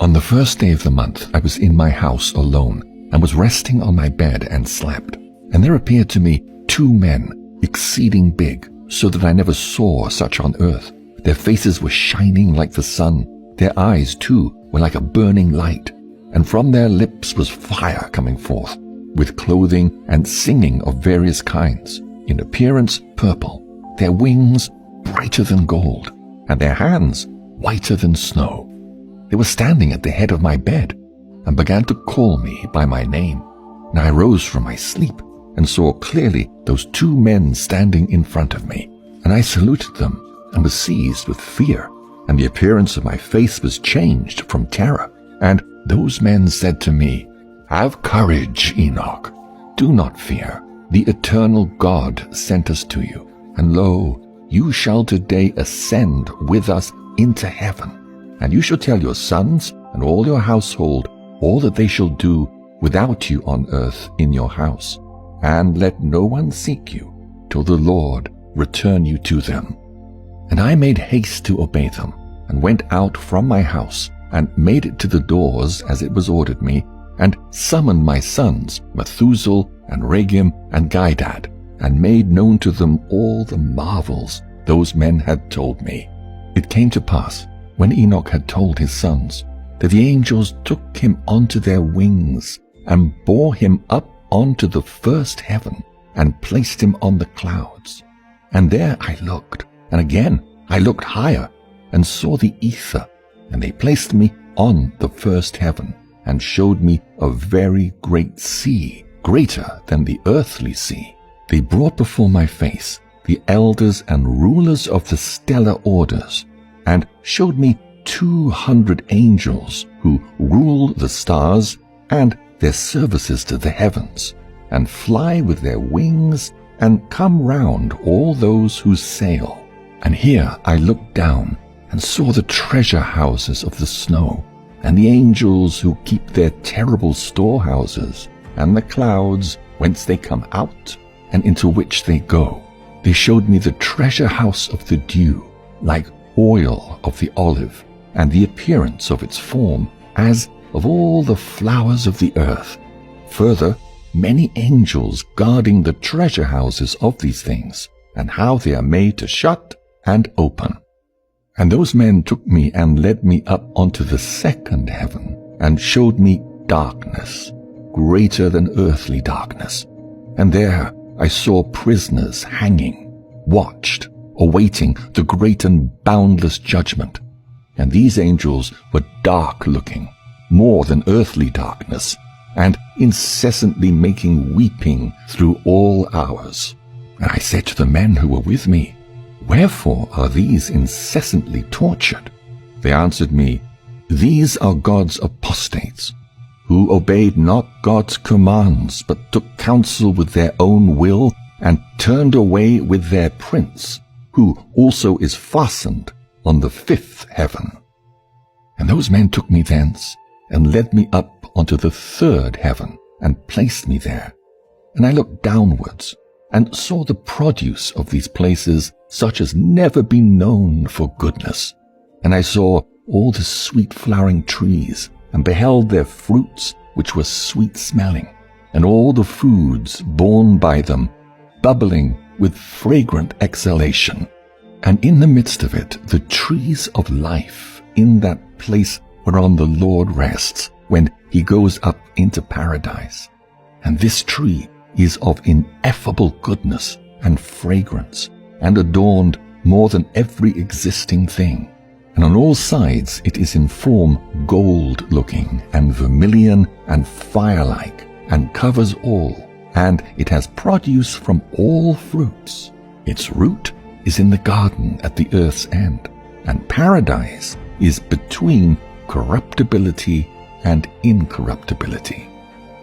On the first day of the month, I was in my house alone and was resting on my bed and slept. And there appeared to me 2 men, exceeding big, so that I never saw such on earth. Their faces were shining like the sun. Their eyes, too, were like a burning light. And from their lips was fire coming forth, with clothing and singing of various kinds, in appearance purple, their wings brighter than gold, and their hands whiter than snow. They were standing at the head of my bed, and began to call me by my name. And I rose from my sleep, and saw clearly those 2 men standing in front of me. And I saluted them, and was seized with fear, and the appearance of my face was changed from terror. And those men said to me, "Have courage, Enoch. Do not fear. The eternal God sent us to you. And lo, you shall today ascend with us into heaven. And you shall tell your sons and all your household all that they shall do without you on earth in your house. And let no one seek you till the Lord return you to them." And I made haste to obey them, and went out from my house, and made it to the doors as it was ordered me, and summoned my sons, Methuselah and Regem and Gaidad, and made known to them all the marvels those men had told me. It came to pass, when Enoch had told his sons, that the angels took him onto their wings, and bore him up onto the first heaven, and placed him on the clouds. And there I looked, and again I looked higher, and saw the ether, and they placed me on the first heaven, and showed me a very great sea, greater than the earthly sea. They brought before my face the elders and rulers of the stellar orders, and showed me 200 angels who rule the stars and their services to the heavens, and fly with their wings, and come round all those who sail. And here I looked down, and saw the treasure houses of the snow, and the angels who keep their terrible storehouses, and the clouds whence they come out, and into which they go. They showed me the treasure house of the dew, like oil of the olive, and the appearance of its form, as of all the flowers of the earth. Further, many angels guarding the treasure houses of these things, and how they are made to shut and open. And those men took me and led me up onto the second heaven, and showed me darkness, greater than earthly darkness. And there I saw prisoners hanging, watched, awaiting the great and boundless judgment. And these angels were dark-looking, more than earthly darkness, and incessantly making weeping through all hours. And I said to the men who were with me, "Wherefore are these incessantly tortured?" They answered me, "These are God's apostates, who obeyed not God's commands, but took counsel with their own will, and turned away with their prince, who also is fastened on the 5th heaven." And those men took me thence, and led me up onto the 3rd heaven, and placed me there. And I looked downwards, and saw the produce of these places, such as never been known for goodness. And I saw all the sweet-flowering trees, and beheld their fruits, which were sweet-smelling, and all the foods borne by them, bubbling with fragrant exhalation. And in the midst of it, the trees of life, in that place whereon the Lord rests, when he goes up into paradise. And this tree is of ineffable goodness and fragrance, and adorned more than every existing thing. And on all sides it is in form gold-looking, and vermilion, and fire-like, and covers all, and it has produce from all fruits. Its root is in the garden at the earth's end, and paradise is between corruptibility and incorruptibility.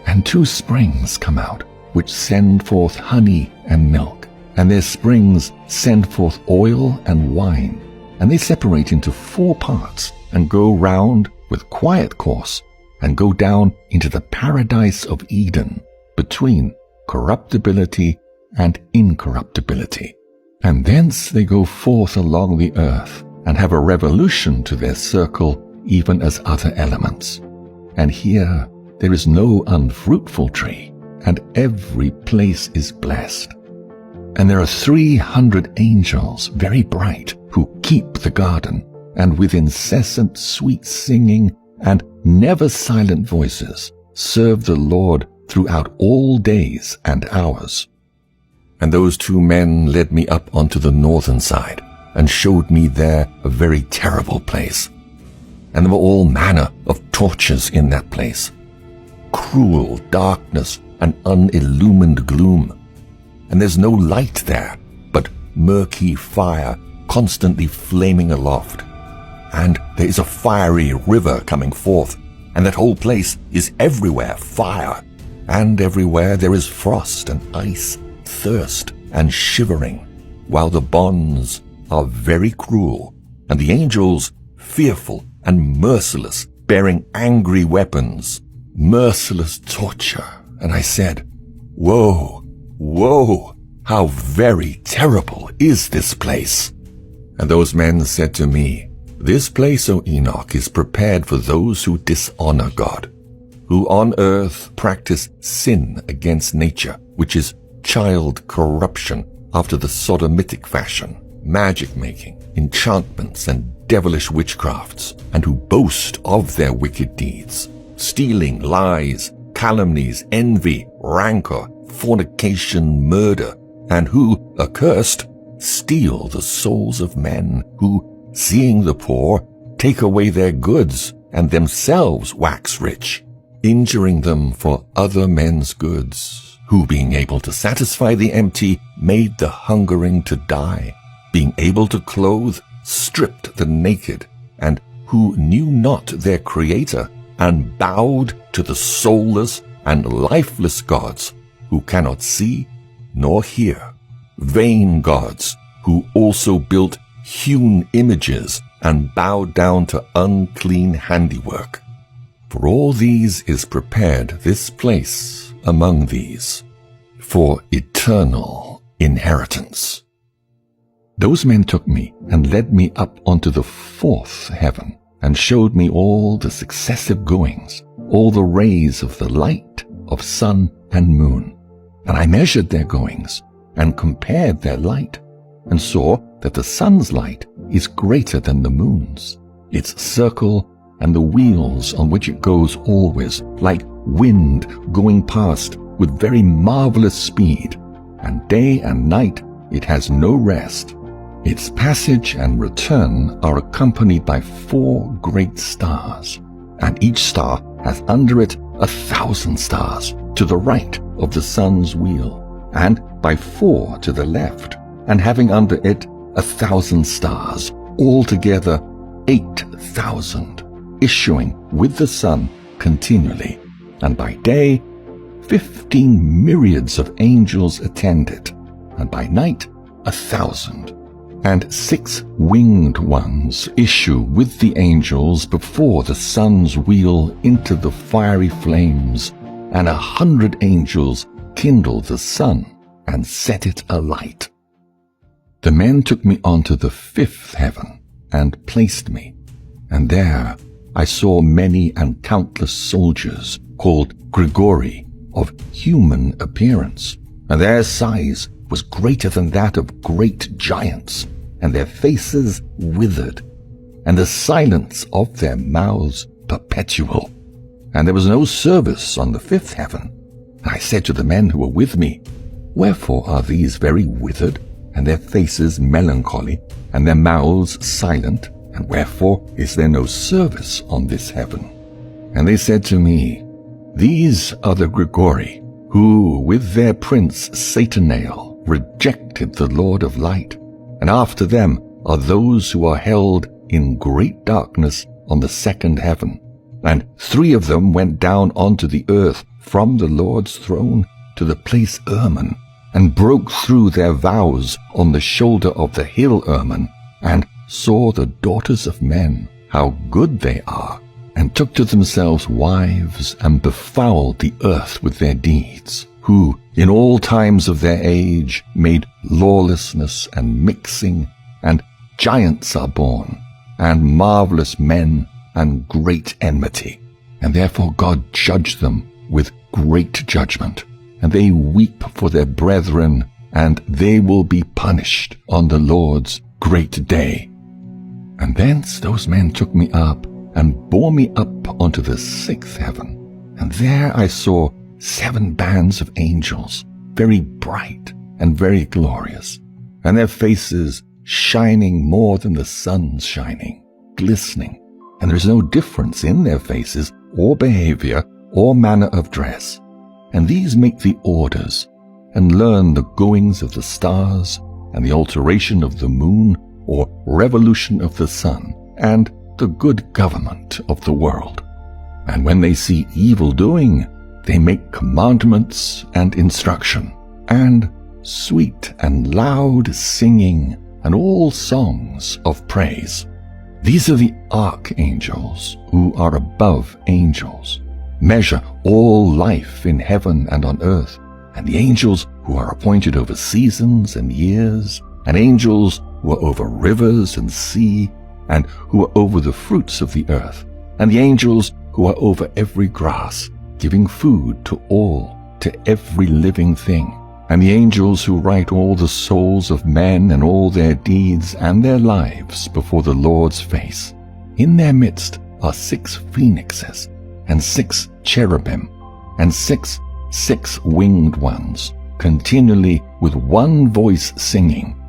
And 2 springs come out, which send forth honey and milk, and their springs send forth oil and wine, and they separate into 4 parts, and go round with quiet course, and go down into the paradise of Eden, between corruptibility and incorruptibility. And thence they go forth along the earth, and have a revolution to their circle even as other elements. And here there is no unfruitful tree, and every place is blessed. And there are 300 angels, very bright, who keep the garden, and with incessant sweet singing and never silent voices serve the Lord throughout all days and hours. And those 2 men led me up onto the northern side, and showed me there a very terrible place. And there were all manner of tortures in that place, cruel darkness and unillumined gloom. And there's no light there, but murky fire constantly flaming aloft. And there is a fiery river coming forth, and that whole place is everywhere fire, and everywhere there is frost and ice, thirst and shivering, while the bonds are very cruel, and the angels fearful and merciless, bearing angry weapons, merciless torture. And I said, Woe, woe, how very terrible is this place. And those men said to me, This place, O Enoch, is prepared for those who dishonor God, who on earth practice sin against nature, which is child corruption after the sodomitic fashion, magic making, enchantments, and devilish witchcrafts, and who boast of their wicked deeds, stealing, lies, calumnies, envy, rancor, fornication, murder, and who, accursed, steal the souls of men, who, seeing the poor, take away their goods, and themselves wax rich, injuring them for other men's goods, who, being able to satisfy the empty, made the hungering to die, being able to clothe, stripped the naked, and who knew not their Creator, and bowed to the soulless and lifeless gods, who cannot see nor hear, vain gods, who also built hewn images and bowed down to unclean handiwork. For all these is prepared this place among these, for eternal inheritance. Those men took me and led me up onto the 4th heaven, and showed me all the successive goings, all the rays of the light of sun and moon. And I measured their goings, and compared their light, and saw that the sun's light is greater than the moon's, its circle and the wheels on which it goes always, like wind going past with very marvelous speed, and day and night it has no rest. Its passage and return are accompanied by 4 great stars, and each star has under it 1,000 stars to the right of the sun's wheel, and by 4 to the left, and having under it 1,000 stars, altogether 8,000, issuing with the sun continually, and by day 15 myriads of angels attend it, and by night 1,000. And 6 winged ones issue with the angels before the sun's wheel into the fiery flames, and 100 angels kindle the sun and set it alight. The men took me on to the 5th heaven and placed me, and there I saw many and countless soldiers called Grigori, of human appearance, and their size was greater than that of great giants, and their faces withered, and the silence of their mouths perpetual. And there was no service on the 5th heaven. And I said to the men who were with me, Wherefore are these very withered, and their faces melancholy, and their mouths silent, and wherefore is there no service on this heaven? And they said to me, These are the Grigori, who with their prince Satanael rejected the Lord of light, and after them are those who are held in great darkness on the 2nd heaven. And 3 of them went down onto the earth from the Lord's throne to the place Hermon, and broke through their vows on the shoulder of the hill Hermon, and saw the daughters of men, how good they are, and took to themselves wives, and befouled the earth with their deeds, who in all times of their age made lawlessness and mixing, and giants are born, and marvelous men, and great enmity. And therefore God judged them with great judgment. And they weep for their brethren, and they will be punished on the Lord's great day. And thence those men took me up, and bore me up unto the sixth heaven. And there I saw 7 bands of angels, very bright and very glorious, and their faces shining more than the sun's shining, glistening, and there is no difference in their faces, or behavior, or manner of dress. And these make the orders, and learn the goings of the stars, and the alteration of the moon, or revolution of the sun, and the good government of the world. And when they see evil doing, they make commandments and instruction, and sweet and loud singing, and all songs of praise. These are the archangels who are above angels, measure all life in heaven and on earth, and the angels who are appointed over seasons and years, and angels who are over rivers and sea, and who are over the fruits of the earth, and the angels who are over every grass, giving food to all, to every living thing, and the angels who write all the souls of men and all their deeds and their lives before the Lord's face. In their midst are 6 phoenixes, and 6 cherubim, and 6 winged ones, continually with one voice singing.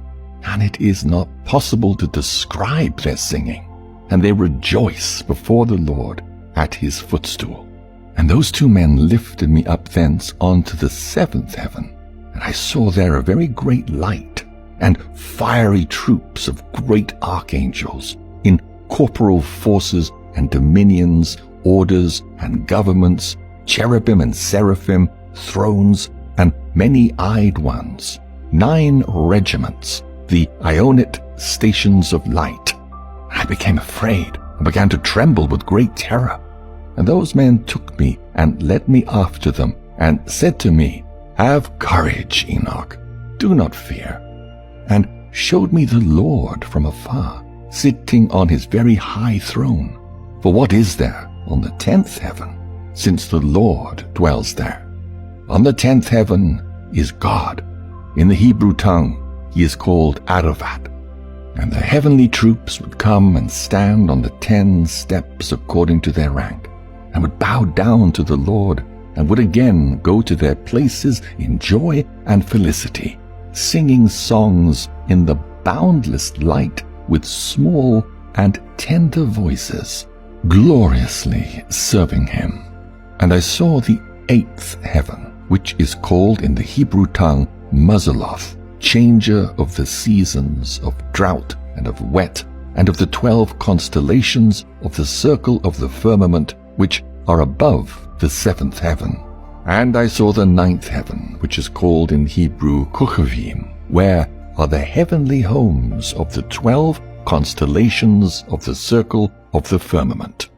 And it is not possible to describe their singing, and they rejoice before the Lord at his footstool. And those 2 men lifted me up thence unto the 7th heaven, and I saw there a very great light, and fiery troops of great archangels, in corporal forces and dominions, orders and governments, cherubim and seraphim, thrones, and many-eyed ones, 9 regiments, the Ionite stations of light. I became afraid, and began to tremble with great terror. And those men took me, and led me after them, and said to me, Have courage, Enoch, do not fear. And showed me the Lord from afar, sitting on his very high throne. For what is there on the 10th heaven, since the Lord dwells there? On the 10th heaven is God. In the Hebrew tongue he is called Arafat. And the heavenly troops would come and stand on the 10 steps according to their rank, and would bow down to the Lord, and would again go to their places in joy and felicity, singing songs in the boundless light with small and tender voices, gloriously serving him. And I saw the 8th heaven, which is called in the Hebrew tongue Mazaloth, changer of the seasons of drought and of wet, and of the 12 constellations of the circle of the firmament, which are above the 7th heaven. And I saw the 9th heaven, which is called in Hebrew Kochavim, where are the heavenly homes of the 12 constellations of the circle of the firmament.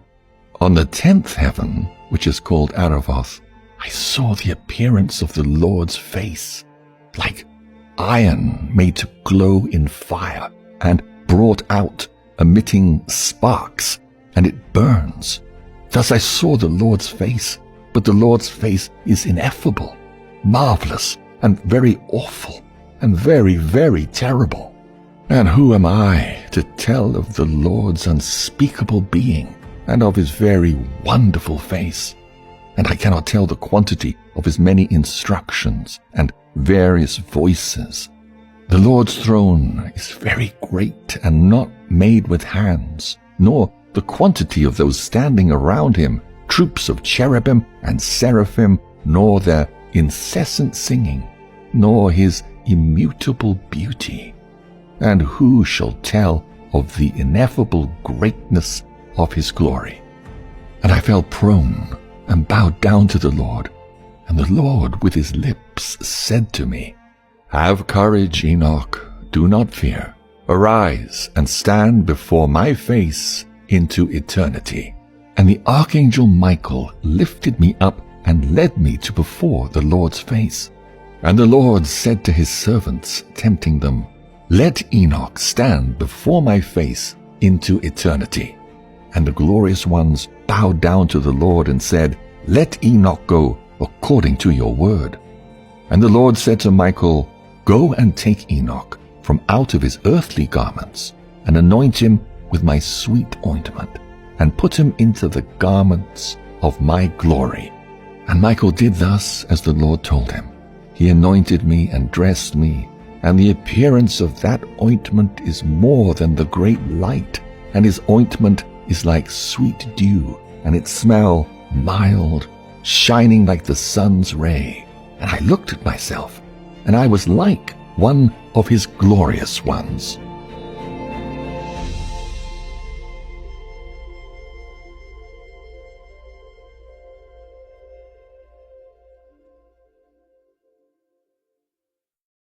On the 10th heaven, which is called Aravoth, I saw the appearance of the Lord's face, like iron made to glow in fire, and brought out, emitting sparks, and it burns. Thus I saw the Lord's face, but the Lord's face is ineffable, marvelous, and very awful, and very, very terrible. And who am I to tell of the Lord's unspeakable being, and of his very wonderful face? And I cannot tell the quantity of his many instructions and various voices. The Lord's throne is very great and not made with hands, nor the quantity of those standing around him, troops of cherubim and seraphim, nor their incessant singing, nor his immutable beauty. And who shall tell of the ineffable greatness of his glory? And I fell prone and bowed down to the Lord, and the Lord with his lips said to me, Have courage, Enoch, do not fear. Arise and stand before my face into eternity. And the archangel Michael lifted me up and led me to before the Lord's face. And the Lord said to his servants, tempting them, Let Enoch stand before my face into eternity. And the glorious ones bowed down to the Lord and said, Let Enoch go according to your word. And the Lord said to Michael, Go and take Enoch from out of his earthly garments, and anoint him with my sweet ointment, and put him into the garments of my glory. And Michael did thus as the Lord told him. He anointed me and dressed me, and the appearance of that ointment is more than the great light, and his ointment is like sweet dew, and its smell mild, shining like the sun's ray. And I looked at myself, and I was like one of his glorious ones.